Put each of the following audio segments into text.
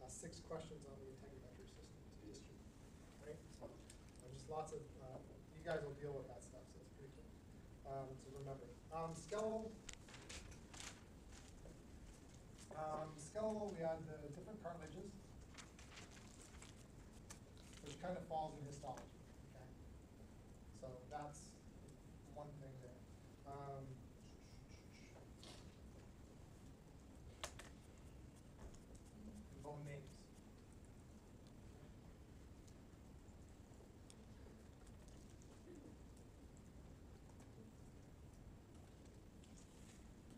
6 questions on the integumentary system to distribute, right? So just lots of, you guys will deal with that stuff, so it's pretty cool to remember. Skeletal. Skeletal, we had the different cartilages, which kind of falls in histology, okay? So that's one thing there. Bone names.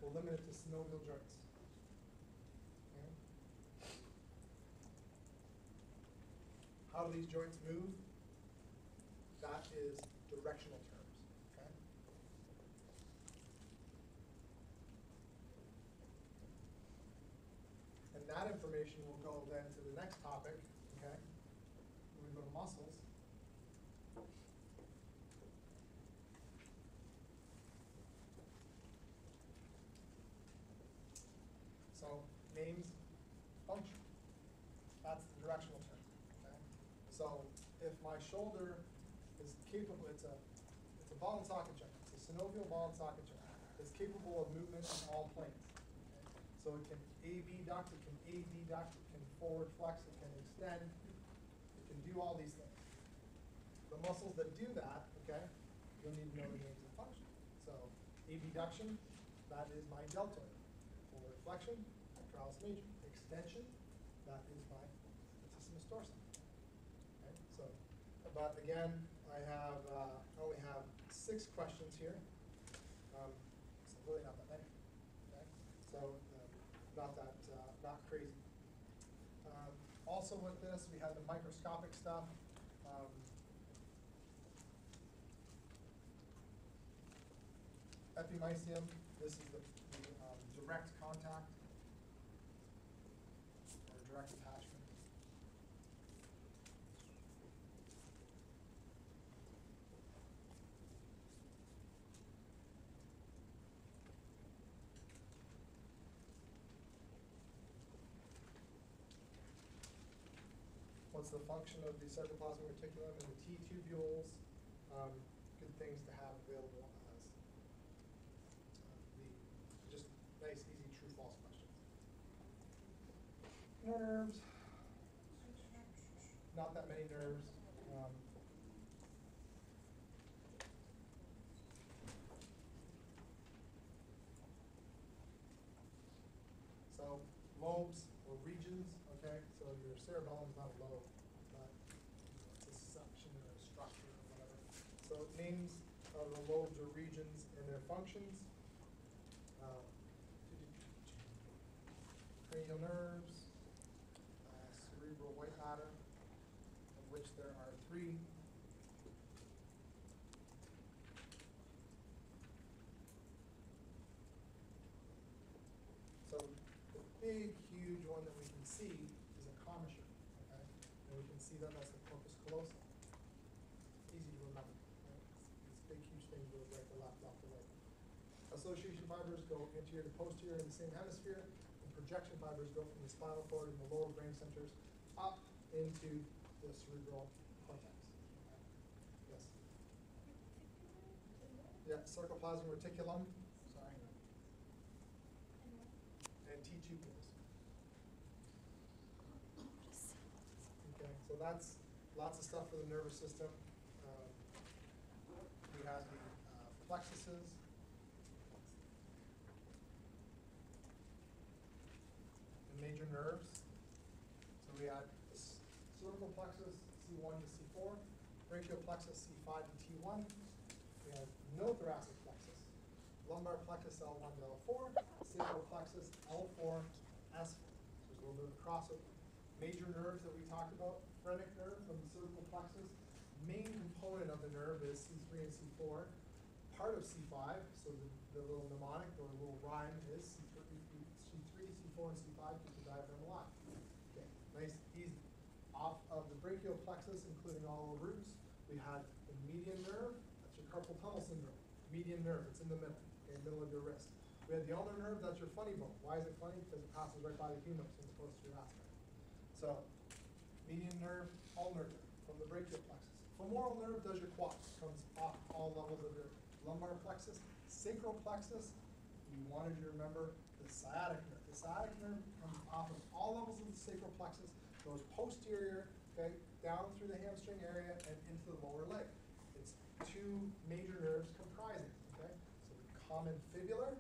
We'll limit it to synovial joints. Okay. How do these joints move? That is directional terms. Okay. And that information will go then to the next topic. Okay. When we go to muscles. So names, function. That's the directional term. Okay? So if my shoulder is capable, it's a ball and socket joint. It's a synovial ball and socket joint. It's capable of movement in all planes. Okay? So it can abduct, it can adduct, it can forward flex, it can extend, it can do all these things. The muscles that do that, okay, you'll need to know the names and function. So abduction, that is my deltoid. Forward flexion, pectoralis major. Extension, that is my latissimus dorsi. Okay, so, but again, I only have 6 questions here. So really not that many. Okay, so not crazy. Also with this, we have the microscopic stuff. Epimysium, this is the direct contact or direct attachment. What's the function of the sarcoplasmic reticulum and the T tubules? Good things to have available as just nice, easy, true, false questions. Nerves. Not that many nerves. So lobes or regions, okay? So your cerebellum is not a lobe, but it's a section or a structure or whatever. So names of the lobes or regions and their functions. Cranial nerves, cerebral white matter, of which there are 3. So the big, huge one that we can see is a commissure, okay? And we can see that that's the corpus callosum. Easy to remember. Right? This big, huge thing goes right to left, left to right. Association fibers go anterior to posterior in the same hemisphere, and projection fibers go from the spinal cord and the lower brain centers up into the cerebral cortex. Okay. Yes? Yeah, sarcoplasmic reticulum. Sorry. And T tubules. Okay, so that's lots of stuff for the nervous system. We have the plexuses. The major nerves. So we had the cervical plexus, C1 to C4, brachial plexus, C5 to T1. We have no thoracic plexus, lumbar plexus, L1 to L4, sacral plexus, L4, S4. So there's a little bit of a crossover. Major nerves that we talked about, phrenic nerve from the cervical plexus. Main component of the nerve is C3 and C4. Part of C5, so the little mnemonic or little rhyme is C3, C4, and C5 keep the diaphragm alive. Okay, nice, easy. Off of the brachial plexus, including all the roots, we had the median nerve. That's your carpal tunnel syndrome. Median nerve, it's in the middle, okay, middle of your wrist. We had the ulnar nerve, that's your funny bone. Why is it funny? Because it passes right by the humerus in the posterior aspect. So, median nerve, ulnar nerve, from the brachial plexus. Femoral nerve does your quads, comes off all levels of your lumbar plexus. Sacral plexus, we wanted you to remember the sciatic nerve. The sciatic nerve comes off of all levels of the sacral plexus, goes posterior, okay, down through the hamstring area and into the lower leg. It's two major nerves comprising, okay? So the common fibular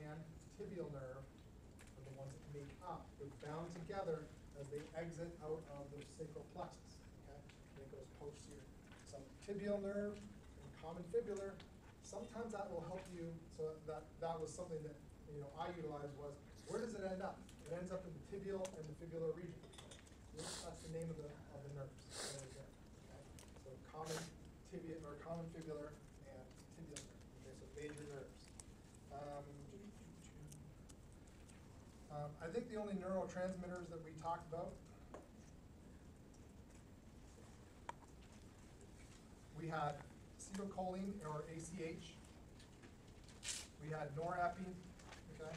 and tibial nerve are the ones that make up. They're bound together as they exit out of the sacral plexus, okay? And it goes posterior. So tibial nerve and common fibular, sometimes that will help you, so that was something that, you know, I utilized was, where does it end up? It ends up in the tibial and the fibular region. That's the name of the nerves. Right there, okay? So common tibia or common fibular and tibial nerve. Okay, so major nerves. I think the only neurotransmitters that we talked about, we had acetylcholine or ACH. We had norepinephrine, okay?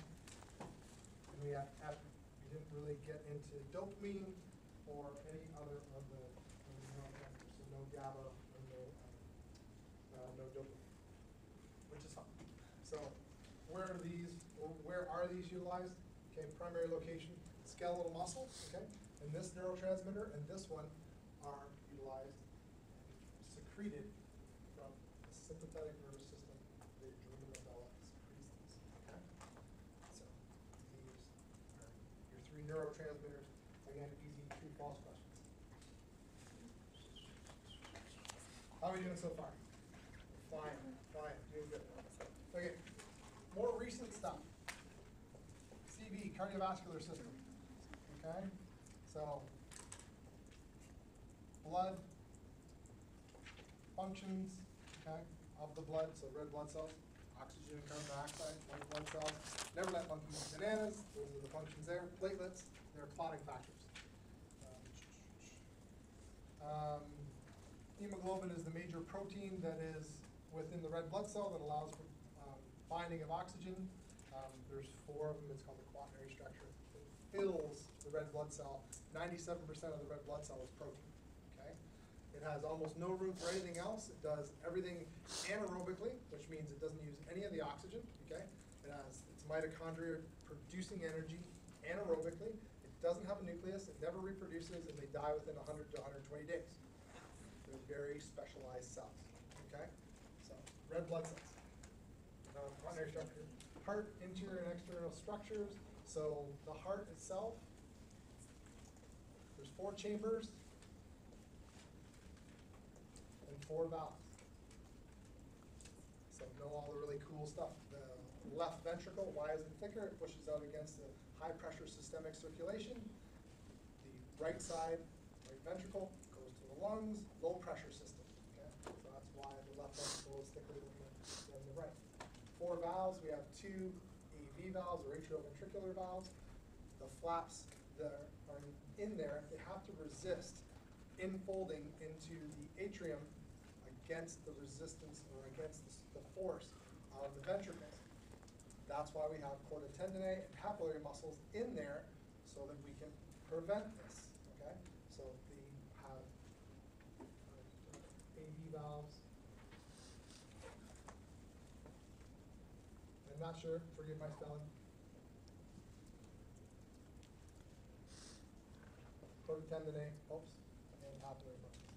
And we had epinephrine. We didn't really get into dopamine or any other of the neurotransmitters. So no GABA or no dopamine, which is fine. So where are these utilized? Okay, primary location, skeletal muscle, okay? And this neurotransmitter and this one are utilized and secreted from the sympathetic nervous system. The adrenal medulla secretes these, okay? So these are your three neurotransmitters. Again, easy true false questions. How are we doing so far? Fine, doing good. Okay, more recent stuff. CV, cardiovascular system, okay? So, blood functions, okay, of the blood, so red blood cells, oxygen and carbon dioxide, white blood cells. Never let monkey eat bananas, those are the functions there. Platelets, they're clotting factors. Hemoglobin is the major protein that is within the red blood cell that allows for binding of oxygen. There's four of them. It's called the quaternary structure. It fills the red blood cell. 97% of the red blood cell is protein. Okay. It has almost no room for anything else. It does everything anaerobically, which means it doesn't use any of the oxygen. Okay. It has its mitochondria producing energy anaerobically. It doesn't have a nucleus. It never reproduces, and they die within 100 to 120 days. They're very specialized cells. Okay. So red blood cells. Quaternary structure. Heart, interior and external structures. So the heart itself, there's 4 chambers and 4 valves. So know all the really cool stuff. The left ventricle, why is it thicker? It pushes out against the high pressure systemic circulation. The right side, right ventricle, goes to the lungs, low pressure system. Okay? So that's why the left ventricle is thicker than the right. 4 valves, we have 2 AV valves or atrioventricular valves. The flaps that are in there, they have to resist infolding into the atrium against the resistance or against the force of the ventricles. That's why we have chordae tendineae and papillary muscles in there so that we can prevent this, okay? So we have AV valves. I'm not sure, forgive my spelling. Chordae tendineae, oops, and papillary muscles.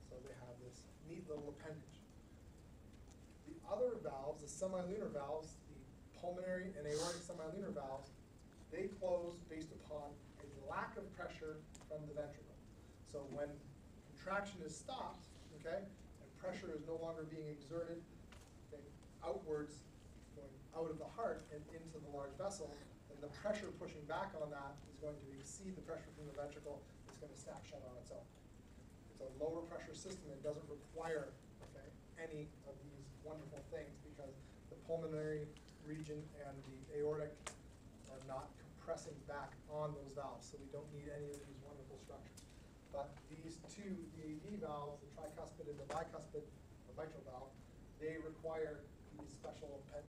So they have this neat little appendage. The other valves, the semilunar valves, the pulmonary and aortic semilunar valves, they close based upon a lack of pressure from the ventricle. So when contraction is stopped, okay, pressure is no longer being exerted, okay, outwards, going out of the heart and into the large vessel, then the pressure pushing back on that is going to exceed the pressure from the ventricle. It's going to snap shut on its own. It's a lower pressure system. It doesn't require, okay, any of these wonderful things because the pulmonary region and the aortic are not compressing back on those valves, so we don't need any of these wonderful structures. But these 2, the AV valves, the tricuspid and the bicuspid, or mitral valve, they require these special